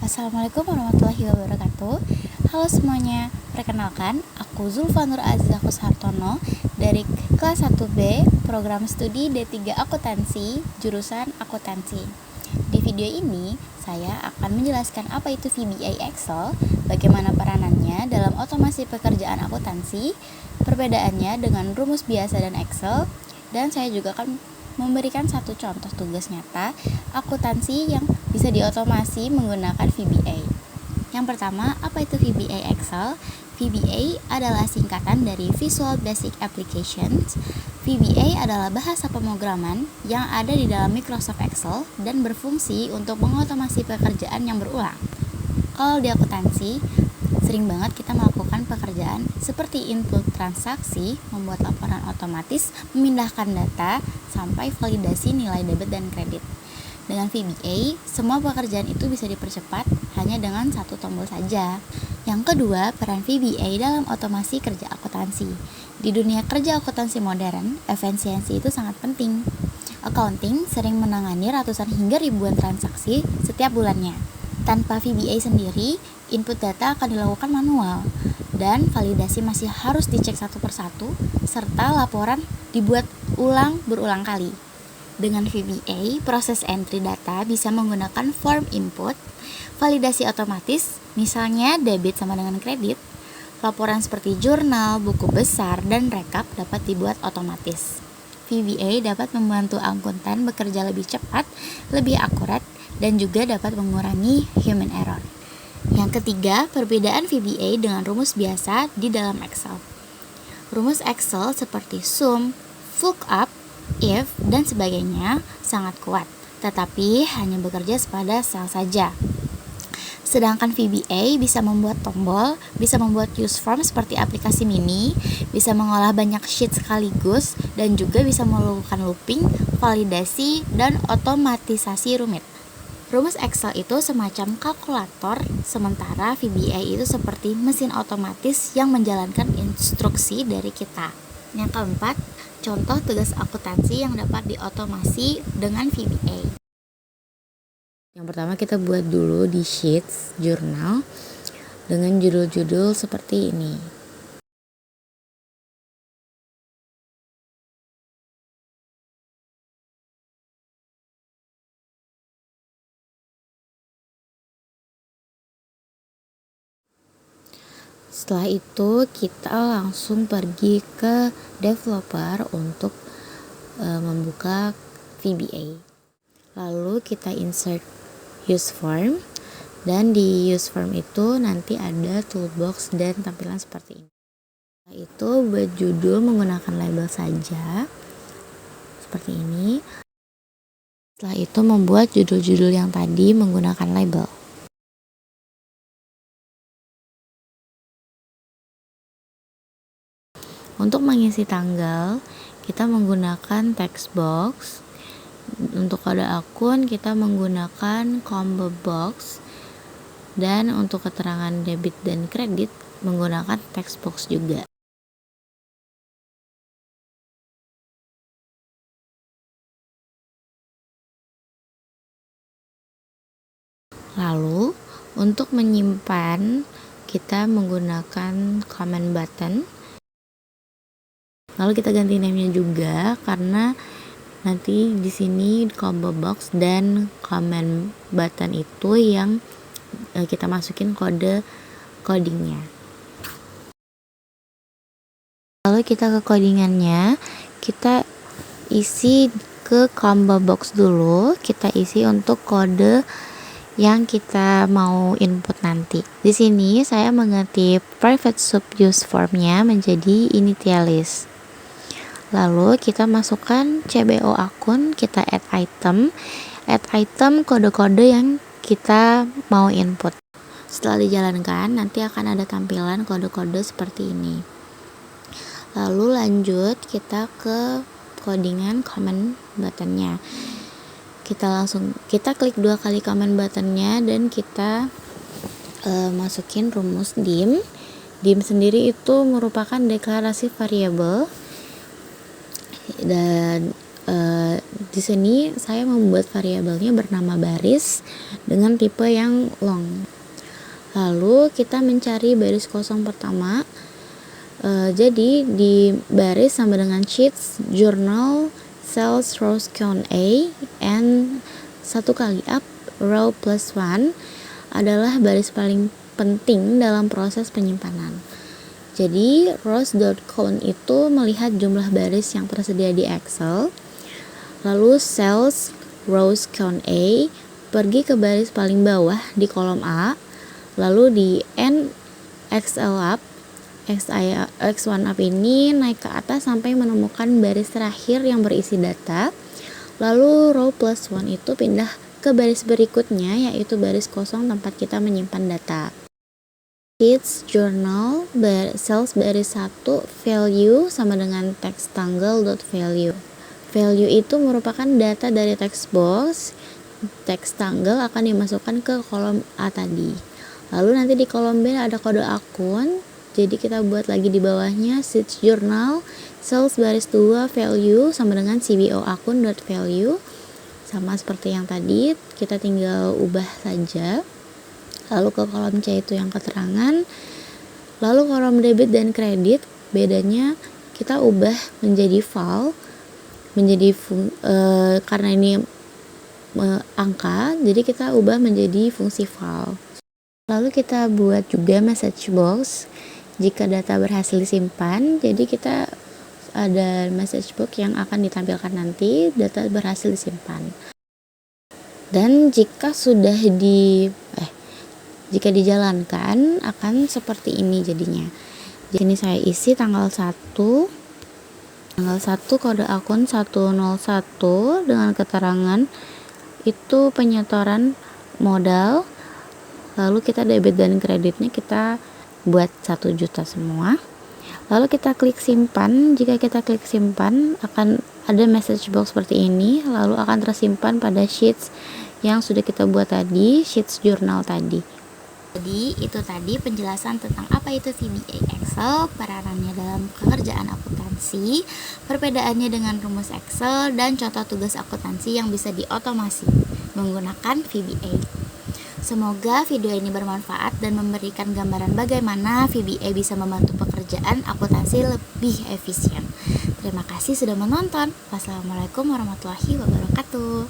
Assalamualaikum warahmatullahi wabarakatuh. Halo semuanya, perkenalkan aku Zulfa Nur Aziza Kushartono dari kelas 1B program studi D3 Akuntansi jurusan akuntansi. Di video ini saya akan menjelaskan apa itu VBA Excel, bagaimana peranannya dalam otomasi pekerjaan akuntansi, perbedaannya dengan rumus biasa dan Excel, dan saya juga akan memberikan satu contoh tugas nyata akuntansi yang bisa diotomasi menggunakan VBA. Yang pertama, apa itu VBA Excel? VBA adalah singkatan dari Visual Basic Applications. VBA adalah bahasa pemrograman yang ada di dalam Microsoft Excel dan berfungsi untuk mengotomasi pekerjaan yang berulang. Kalau di akuntansi, sering banget kita melakukan pekerjaan seperti input transaksi, membuat laporan otomatis, memindahkan data, sampai validasi nilai debit dan kredit. Dengan VBA, semua pekerjaan itu bisa dipercepat hanya dengan satu tombol saja. Yang kedua, peran VBA dalam otomasi kerja akuntansi. Di dunia kerja akuntansi modern, efisiensi itu sangat penting. Accounting sering menangani ratusan hingga ribuan transaksi setiap bulannya. Tanpa VBA sendiri, input data akan dilakukan manual, dan validasi masih harus dicek satu persatu, serta laporan dibuat berulang kali. Dengan VBA, proses entry data bisa menggunakan form input, validasi otomatis, misalnya debit sama dengan kredit, laporan seperti jurnal, buku besar, dan rekap dapat dibuat otomatis. VBA dapat membantu akuntan bekerja lebih cepat, lebih akurat, dan juga dapat mengurangi human error. Yang ketiga, perbedaan VBA dengan rumus biasa di dalam Excel. Rumus Excel seperti sum, lookup, if, dan sebagainya sangat kuat, tetapi hanya bekerja pada sel saja. Sedangkan VBA bisa membuat tombol, bisa membuat use form seperti aplikasi mini, bisa mengolah banyak sheet sekaligus, dan juga bisa melakukan looping, validasi, dan otomatisasi rumit. Rumus Excel itu semacam kalkulator, sementara VBA itu seperti mesin otomatis yang menjalankan instruksi dari kita. Yang keempat, contoh tugas akuntansi yang dapat diotomasi dengan VBA. Yang pertama kita buat dulu di sheets jurnal dengan judul-judul seperti ini. Setelah itu kita langsung pergi ke developer untuk membuka VBA. Lalu kita insert use form, dan di use form itu nanti ada toolbox dan tampilan seperti ini. Setelah itu buat judul menggunakan label saja seperti ini. Setelah itu membuat judul-judul yang tadi menggunakan label. Untuk mengisi tanggal, kita menggunakan text box. Untuk kode akun, kita menggunakan combo box. Dan untuk keterangan debit dan kredit, menggunakan text box juga. Lalu, untuk menyimpan, kita menggunakan comment button. Lalu kita ganti name-nya juga karena nanti di sini combo box dan comment button itu yang kita masukin kode codingnya. Lalu kita ke codingannya, kita isi ke combo box dulu, kita isi untuk kode yang kita mau input nanti. Di sini saya mengganti private sub use formnya menjadi initialis. Lalu kita masukkan CBO akun, kita add item kode-kode yang kita mau input. Setelah dijalankan, nanti akan ada tampilan kode-kode seperti ini. Lalu lanjut kita ke codingan comment buttonnya. Kita klik 2 kali comment buttonnya dan kita masukin rumus dim. Dim sendiri itu merupakan deklarasi variabel, dan Di sini saya membuat variabelnya bernama baris dengan tipe yang long. Lalu kita mencari baris kosong pertama. Jadi di baris sama dengan sheets, journal, cells, rows, count A, and 1 kali up, row plus 1 adalah baris paling penting dalam proses penyimpanan. Jadi rows.count itu melihat jumlah baris yang tersedia di Excel. Lalu cells, rows, count A pergi ke baris paling bawah di kolom A. Lalu di end Excel up, X1 up ini naik ke atas sampai menemukan baris terakhir yang berisi data. Lalu row plus 1 itu pindah ke baris berikutnya, yaitu baris kosong tempat kita menyimpan data. Sheets, journal, cells baris 1, value sama dengan text tanggal.value. Value itu merupakan data dari text box. Text tanggal akan dimasukkan ke kolom A tadi. Lalu nanti di kolom B ada kode akun. Jadi kita buat lagi di bawahnya sheets journal, cells baris 2, value sama dengan CBO akun.value. Sama seperti yang tadi, kita tinggal ubah saja. Lalu ke kolom C itu yang keterangan. Lalu kolom debit dan kredit, bedanya kita ubah menjadi val, karena ini angka, jadi kita ubah menjadi fungsi val. Lalu kita buat juga message box. Jika data berhasil disimpan, jadi kita ada message box yang akan ditampilkan nanti data berhasil disimpan. Dan jika sudah jika dijalankan akan seperti ini jadinya. Di sini saya isi tanggal 1 kode akun 101 dengan keterangan itu penyetoran modal. Lalu kita debit dan kreditnya kita buat 1 juta semua. Lalu kita klik simpan. Jika kita klik simpan akan ada message box seperti ini, lalu akan tersimpan pada sheets yang sudah kita buat tadi, sheets jurnal tadi. Jadi itu tadi penjelasan tentang apa itu VBA Excel, peranannya dalam pekerjaan akuntansi, perbedaannya dengan rumus Excel, dan contoh tugas akuntansi yang bisa diotomasi menggunakan VBA. Semoga video ini bermanfaat dan memberikan gambaran bagaimana VBA bisa membantu pekerjaan akuntansi lebih efisien. Terima kasih sudah menonton. Wassalamualaikum warahmatullahi wabarakatuh.